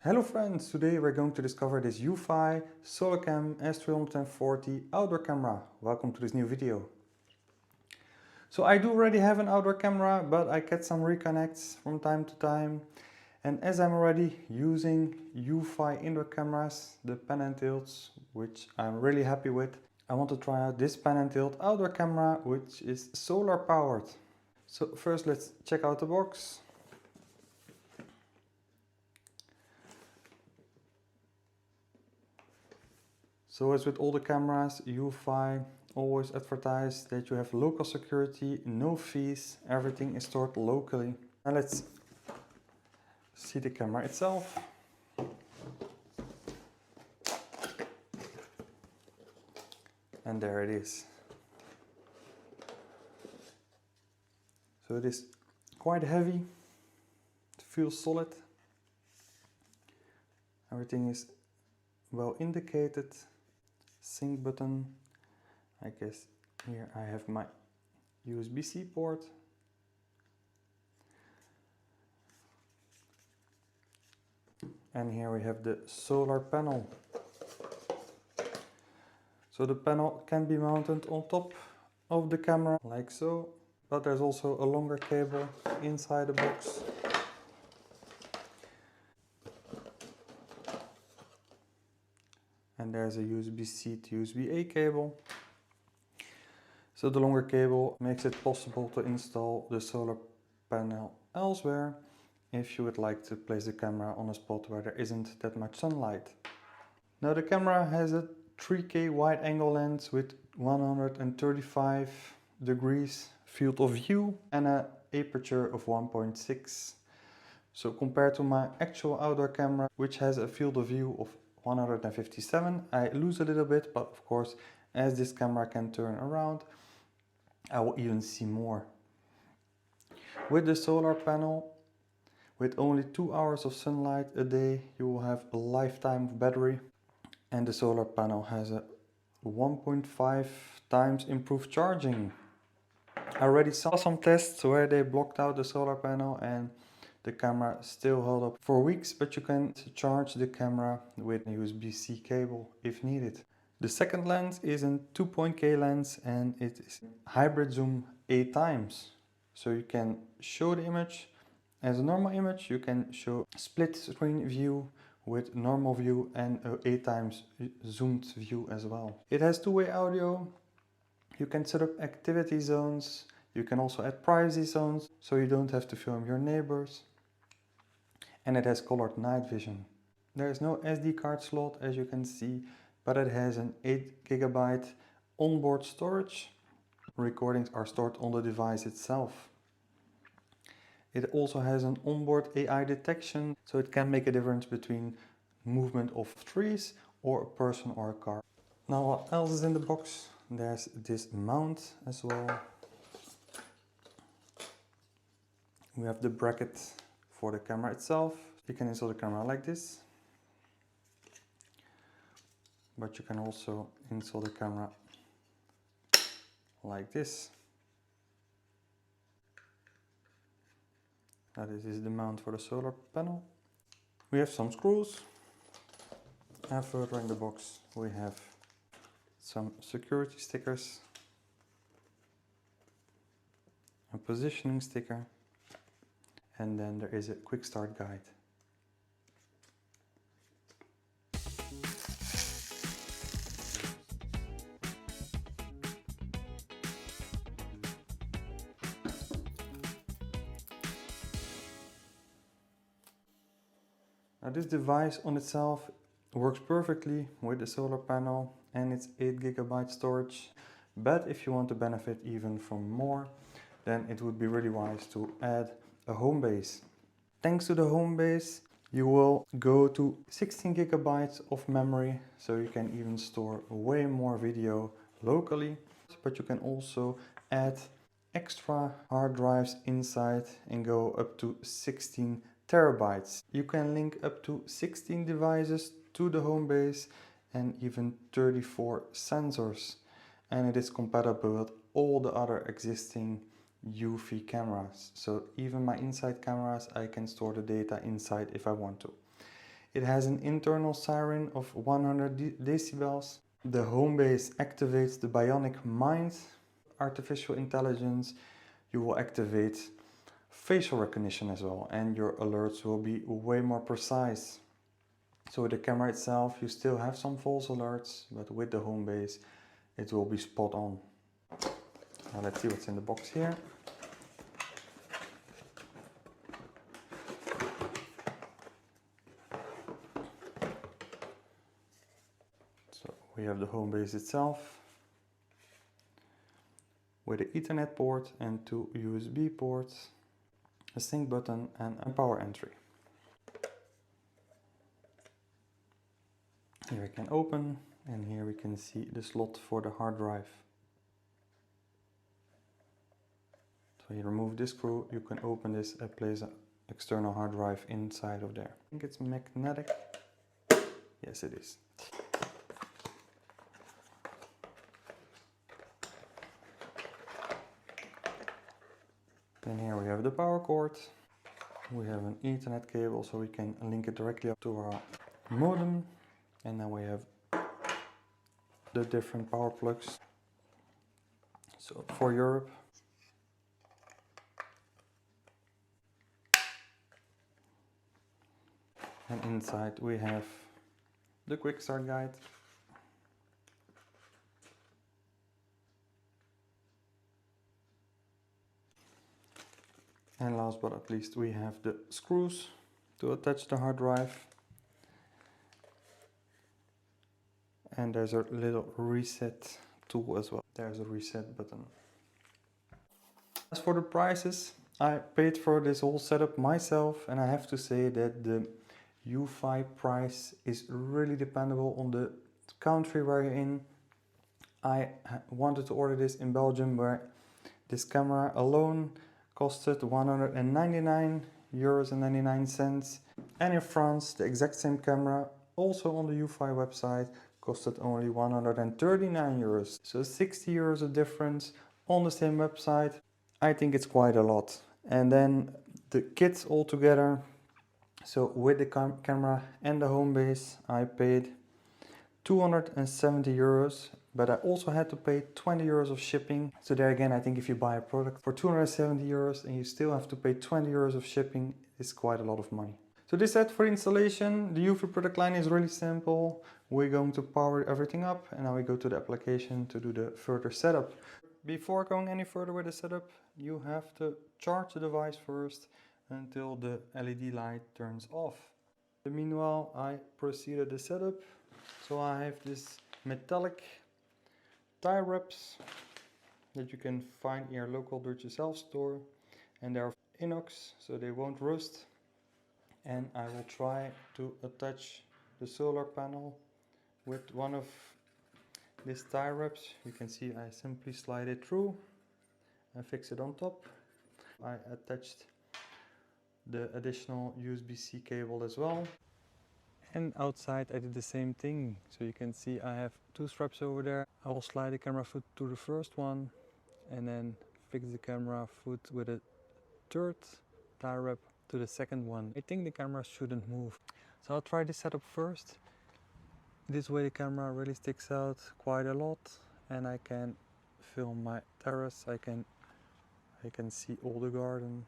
Hello friends, today we're going to discover this Eufy Solocam S340 outdoor camera. Welcome to this new video. So I do already have an outdoor camera, but I get some reconnects from time to time. And as I'm already using Eufy indoor cameras, the pan and tilts, which I'm really happy with, I want to try out this pan and tilt outdoor camera, which is solar powered. So first let's check out the box. So as with all the cameras, Eufy always advertise that you have local security, no fees, everything is stored locally. Now let's see the camera itself. And there it is. So it is quite heavy, it feels solid. Everything is well indicated. Sync button, I guess here I have my USB-C port. And here we have the solar panel. So the panel can be mounted on top of the camera like so, but there's also a longer cable inside the box. And there's a USB-C to USB-A cable. So the longer cable makes it possible to install the solar panel elsewhere if you would like to place the camera on a spot where there isn't that much sunlight. Now the camera has a 3K wide angle lens with 135 degrees field of view and an aperture of 1.6. So compared to my actual outdoor camera, which has a field of view of 157, I lose a little bit, but of course, as this camera can turn around, I will even see more. With the solar panel, with only 2 hours of sunlight a day, you will have a lifetime of battery. And the solar panel has a 1.5 times improved charging. I already saw some tests where they blocked out the solar panel and the camera still held up for weeks, but you can charge the camera with a USB-C cable if needed. The second lens is a 2.K lens and it is hybrid zoom 8 times. So you can show the image as a normal image, you can show split screen view with normal view and a 8 times zoomed view as well. It has two-way audio, you can set up activity zones, you can also add privacy zones so you don't have to film your neighbors. And it has colored night vision. There is no SD card slot as you can see, but it has an 8 GB onboard storage. Recordings are stored on the device itself. It also has an onboard AI detection, so it can make a difference between movement of trees or a person or a car. Now what else is in the box? There's this mount as well. We have the bracket for the camera itself. You can install the camera like this, but you can also install the camera like this. Now this is the mount for the solar panel. We have some screws, and further in the box we have some security stickers, a positioning sticker, and then there is a quick start guide. Now this device on itself works perfectly with the solar panel and its 8 GB storage, but if you want to benefit even from more, then it would be really wise to add a HomeBase. Thanks to the HomeBase, you will go to 16 GB of memory, so you can even store way more video locally, but you can also add extra hard drives inside and go up to 16 terabytes. You can link up to 16 devices to the HomeBase and even 34 sensors, and it is compatible with all the other existing Eufy cameras. So even my inside cameras, I can store the data inside if I want to. It has an internal siren of 100 decibels. The HomeBase activates the bionic mind, artificial intelligence. You will activate facial recognition as well, and your alerts will be way more precise. So with the camera itself, you still have some false alerts, but with the HomeBase, it will be spot on. Now let's see what's in the box here. So we have the HomeBase itself with an Ethernet port and 2 USB ports, a sync button and a power entry. Here we can open, and here we can see the slot for the hard drive. So you remove this screw, you can open this and place an external hard drive inside of there. I think it's magnetic. Yes, it is. Then here we have the power cord. We have an Ethernet cable, so we can link it directly up to our modem. And then we have the different power plugs. So for Europe. And inside we have the quick start guide. And last but not least, we have the screws to attach the hard drive. And there's a little reset tool as well. There's a reset button. As for the prices, I paid for this whole setup myself, and I have to say that the Eufy price is really dependable on the country where you're in. I wanted to order this in Belgium, where this camera alone costed 199 euros and 99 cents. And in France, the exact same camera, also on the Eufy website, costed only 139 euros. So 60 euros of difference on the same website. I think it's quite a lot. And then the kits all together. So with the camera and the HomeBase, I paid 270 euros, but I also had to pay 20 euros of shipping. So there again, I think if you buy a product for 270 euros and you still have to pay 20 euros of shipping, it's quite a lot of money. So this set for installation, the Eufy product line is really simple. We're going to power everything up, and now we go to the application to do the further setup. Before going any further with the setup, you have to charge the device first until the LED light turns off. Meanwhile, I proceeded the setup. So I have this metallic tie wraps that you can find in your local do-it-yourself store, and they're inox, so they won't rust. And I will try to attach the solar panel with one of these tie wraps. You can see I simply slide it through and fix it on top. I attached the additional USB-C cable as well. And outside I did the same thing. So you can see I have two straps over there. I will slide the camera foot to the first one and then fix the camera foot with a third tie wrap to the second one. I think the camera shouldn't move. So I'll try this setup first. This way the camera really sticks out quite a lot, and I can film my terrace. I can see all the garden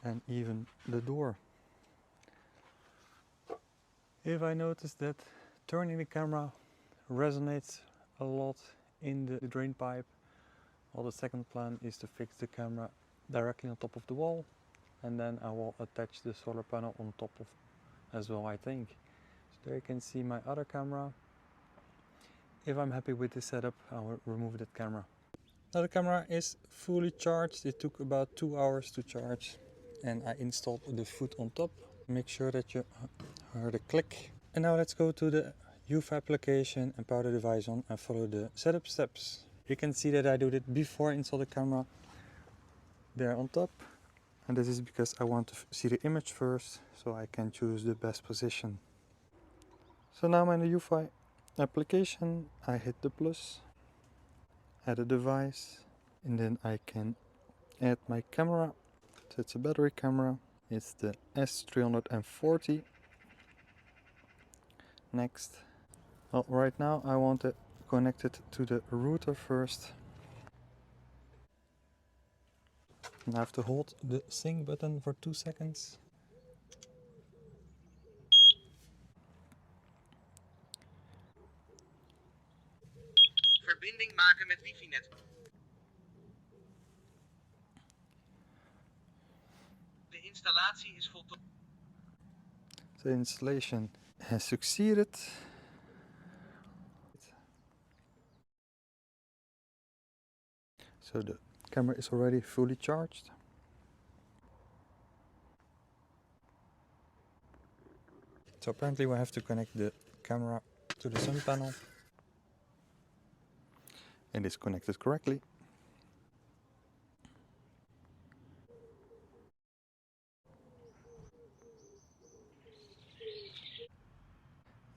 and even the door. If I notice that turning the camera resonates a lot in the drain pipe, well, the second plan is to fix the camera directly on top of the wall, and then I will attach the solar panel on top of as well, I think. So there you can see my other camera. If I'm happy with this setup, I will remove that camera. Now the camera is fully charged. It took about 2 hours to charge, and I installed the foot on top. Make sure that you heard a click. And now let's go to the Eufy application and power the device on and follow the setup steps. You can see that I did it before I install the camera there on top. And this is because I want to see the image first, so I can choose the best position. So now I'm in the Eufy application. I hit the plus, add a device, and then I can add my camera. So it's a battery camera. It's the S340. Next. Well, right now I want to connect it to the router first. And I have to hold the sync button for 2 seconds. Verbinding maken met wifi-net. De installatie is voltooid. The installation has succeeded. So the camera is already fully charged. So apparently we have to connect the camera to the sun panel. It is connected correctly.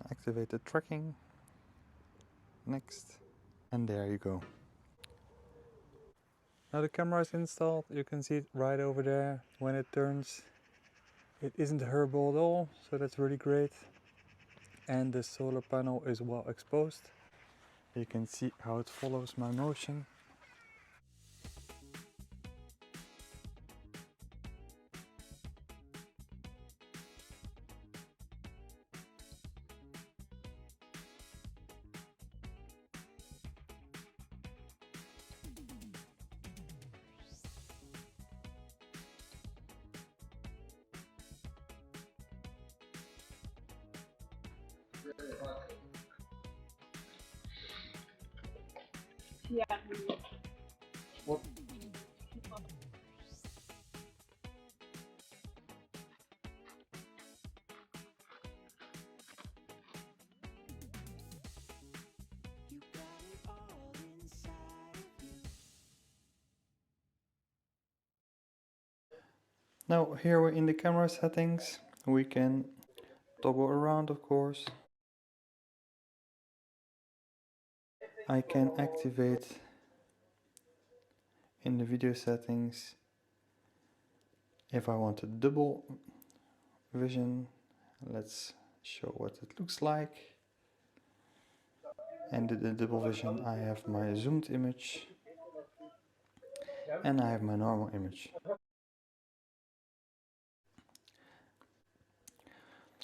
Activate the tracking. Next. And there you go. Now the camera is installed. You can see it right over there. When it turns, it isn't hurtable at all, so that's really great. And the solar panel is well exposed. You can see how it follows my motion. Yeah. What? Now here we're in the camera settings. We can toggle around, of course. I can activate in the video settings if I want a double vision. Let's show what it looks like. And in the double vision I have my zoomed image and I have my normal image.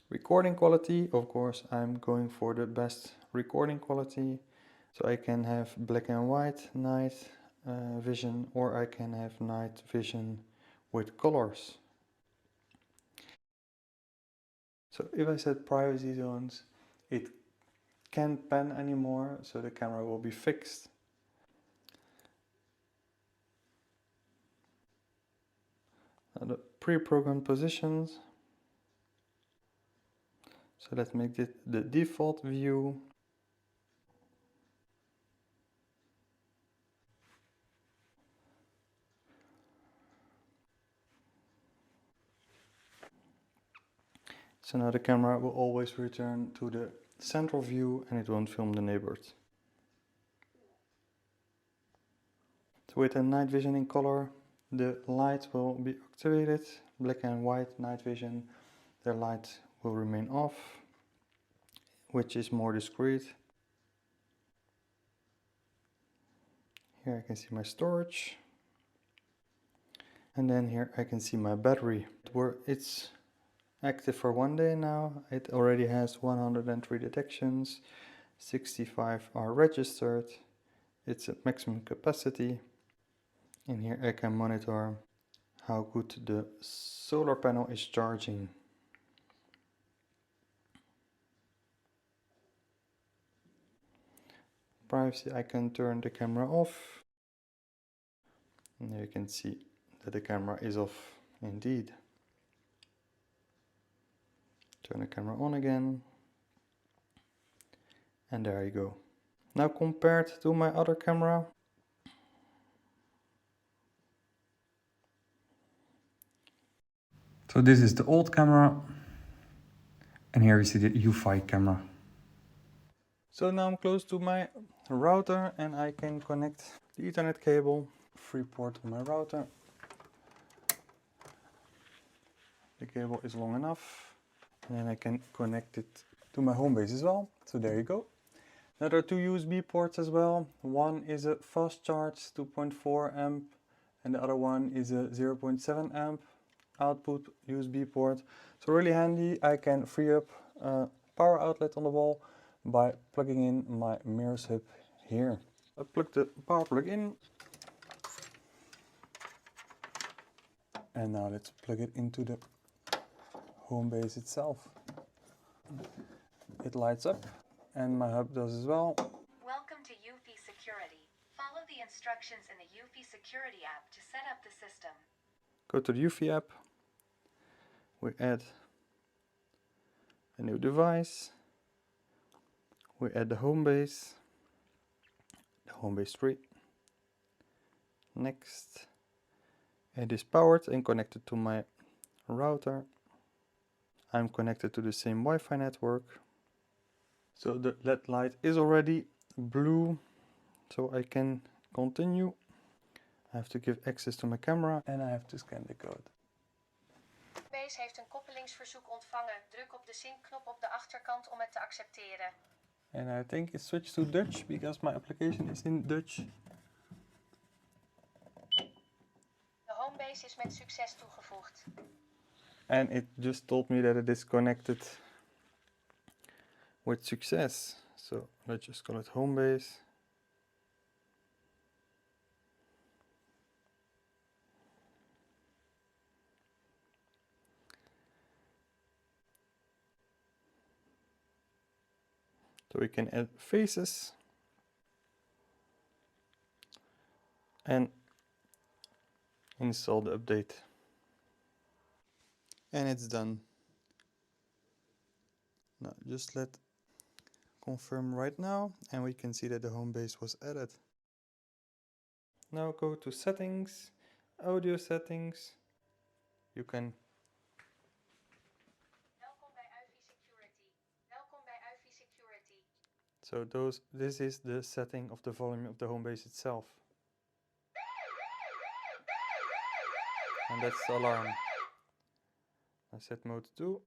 Recording quality, of course I'm going for the best recording quality. So I can have black and white night vision, or I can have night vision with colors. So if I set privacy zones, it can't pan anymore, so the camera will be fixed. Now the pre-programmed positions. So let's make it the default view. So now the camera will always return to the central view and it won't film the neighbors. So with the night vision in color, the light will be activated. Black and white night vision, the light will remain off, which is more discreet. Here I can see my storage. And then here I can see my battery. It's active for 1 day now. It already has 103 detections, 65 are registered. It's at maximum capacity. And here I can monitor how good the solar panel is charging. Privacy, I can turn the camera off. And you can see that the camera is off indeed. Turn the camera on again. And there you go. Now compared to my other camera, so this is the old camera, and here you see the Eufy camera. So now I'm close to my router and I can connect the Ethernet cable, free port on my router. the cable is long enough. And then I can connect it to my HomeBase as well. So there you go. Now there are two USB ports as well. One is a fast charge 2.4 amp and the other one is a 0.7 amp output USB port. So really handy. I can free up a power outlet on the wall by plugging in my mirrors hub here. I plug the power plug in. And now let's plug it into the HomeBase itself. It lights up and my hub does as well. Welcome to Eufy Security. Follow the instructions in the Eufy Security app to set up the system. Go to the Eufy app. We add a new device. We add the HomeBase 3. Next. It is powered and connected to my router. I'm connected to the same Wi-Fi network. So the LED light is already blue, so I can continue. I have to give access to my camera and I have to scan the code. HomeBase heeft een koppelingsverzoek ontvangen. Druk op de sync-knop op de achterkant om het te accepteren. And I think it switched to Dutch because my application is in Dutch. De HomeBase is met succes toegevoegd. And it just told me that it is connected with success. So let's just call it HomeBase. So we can add faces and install the update. And it's done. Now just let confirm right now and we can see that the HomeBase was added. Now go to settings, audio settings. You can Welkom bij Eufy Security. Welkom bij Eufy Security. So this is the setting of the volume of the HomeBase itself. And that's the alarm. I set mode 2.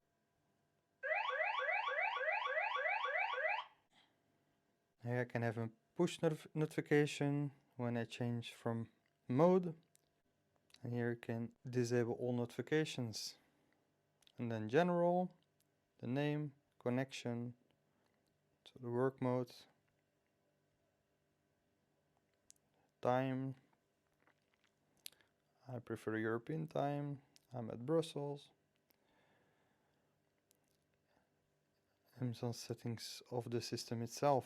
Here I can have a push notification when I change from mode. And here you can disable all notifications. And then general, the name, connection, so the work mode, time. I prefer European time. I'm at Brussels. And some settings of the system itself.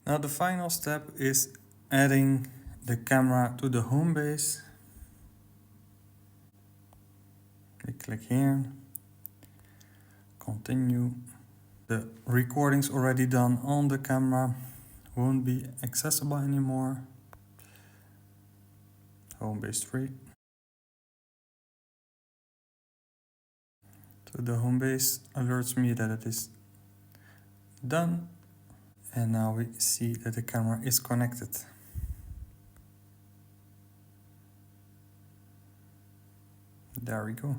Now the final step is adding the camera to the HomeBase. We click here, continue. The recordings already done on the camera won't be accessible anymore. HomeBase 3. So the HomeBase alerts me that it is done. And now we see that the camera is connected. There we go.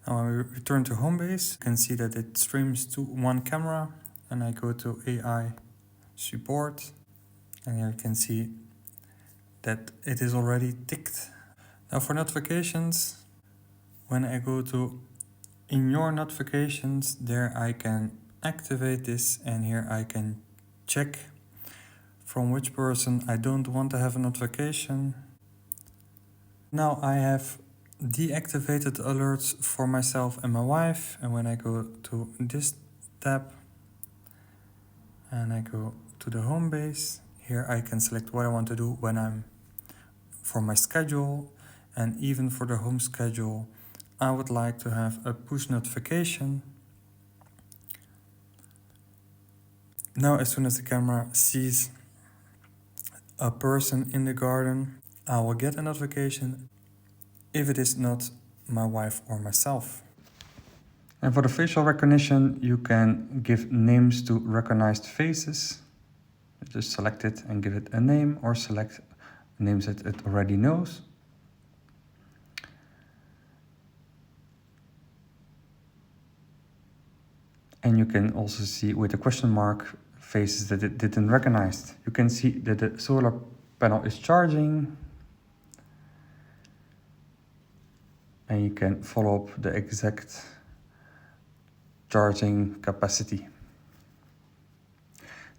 Now when we return to HomeBase, you can see that it streams to one camera, and I go to AI support, and here you can see that it is already ticked. Now for notifications, when I go to in your notifications, there I can activate this, and here I can check from which person I don't want to have a notification. Now I have deactivated alerts for myself and my wife, and when I go to this tab and I go to the HomeBase, here I can select what I want to do when I'm for my schedule, and even for the home schedule I would like to have a push notification. Now as soon as the camera sees a person in the garden, I will get a notification if it is not my wife or myself. And for the facial recognition, you can give names to recognized faces. Just select it and give it a name, or select names that it already knows. And you can also see with the question mark faces that it didn't recognize. You can see that the solar panel is charging. And you can follow up the exact charging capacity.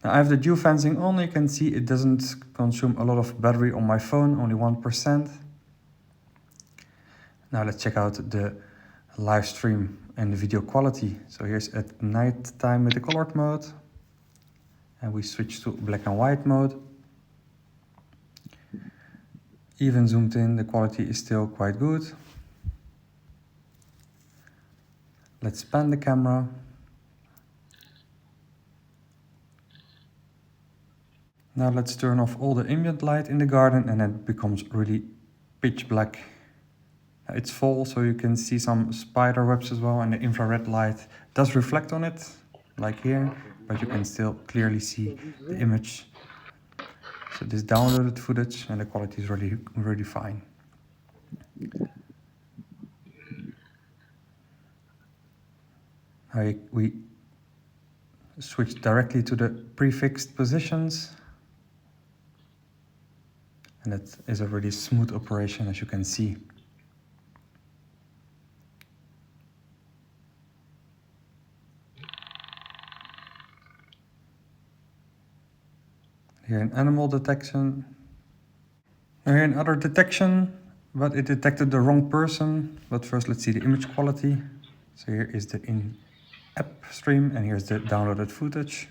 Now I have the dual fencing on. You can see it doesn't consume a lot of battery on my phone, only 1%. Now let's check out the live stream and the video quality. So here's at night time with the colored mode. And we switch to black and white mode. Even zoomed in, the quality is still quite good. Let's pan the camera. Now let's turn off all the ambient light in the garden, and it becomes really pitch black. It's fall, so you can see some spider webs as well, and the infrared light does reflect on it, like here, but you can still clearly see the image. So this downloaded footage, and the quality is really fine. We switch directly to the prefixed positions. And that is a really smooth operation, as you can see. Here in animal detection. Here in other detection, but it detected the wrong person. But first let's see the image quality. So here is the in-app stream, and here's the downloaded footage.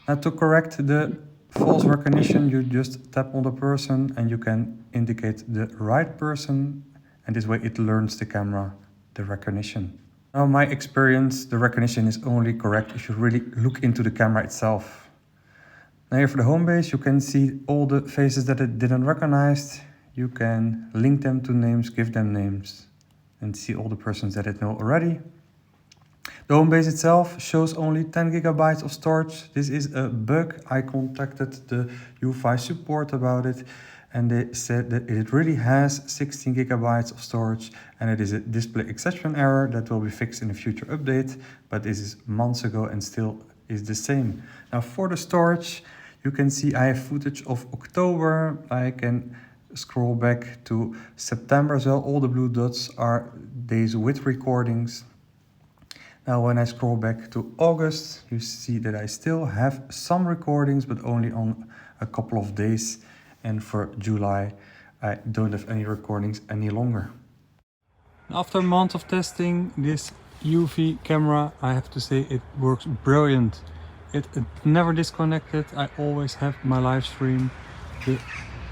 Now to correct the false recognition, you just tap on the person and you can indicate the right person, and this way it learns the camera the recognition. Now in my experience, the recognition is only correct if you really look into the camera itself. Now here for the HomeBase, you can see all the faces that it didn't recognize. You can link them to names, give them names, and see all the persons that it knows already. The HomeBase itself shows only 10 GB of storage. This is a bug. I contacted the Eufy support about it, and they said that it really has 16 GB of storage, and it is a display exception error that will be fixed in a future update, but this is months ago and still is the same. Now for the storage, you can see I have footage of October. I can scroll back to September as well. All the blue dots are days with recordings. Now when I scroll back to August, you see that I still have some recordings, but only on a couple of days. And for July, I don't have any recordings any longer. After a month of testing this Eufy camera, I have to say it works brilliant. It never disconnected. I always have my live stream. The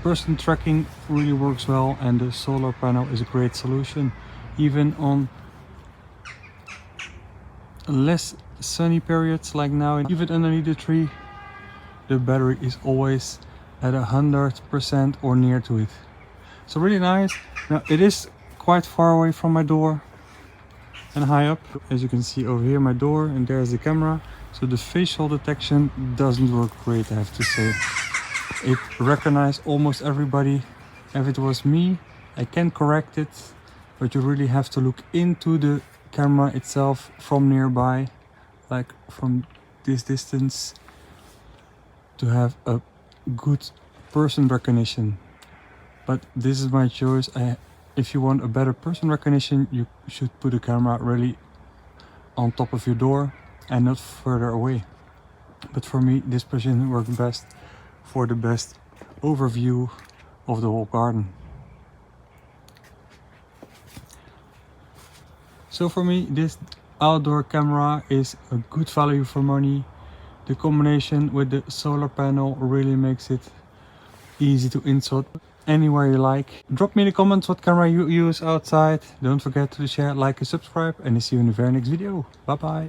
person tracking really works well, and the solar panel is a great solution. Even on less sunny periods like now, and even underneath the tree, the battery is always at 100% or near to it. So really nice. Now it is quite far away from my door and high up. As you can see over here, my door, and there's the camera. So the facial detection doesn't work great, I have to say. It recognized almost everybody. If it was me, I can correct it, but you really have to look into the camera itself from nearby, like from this distance, to have a good person recognition. But this is my choice. If you want a better person recognition, you should put the camera really on top of your door and not further away. But for me, this position works best for the best overview of the whole garden. So for me, this outdoor camera is a good value for money. The combination with the solar panel really makes it easy to install anywhere you like. Drop me in the comments what camera you use outside. Don't forget to share, like and subscribe, and I'll see you in the very next video. Bye bye.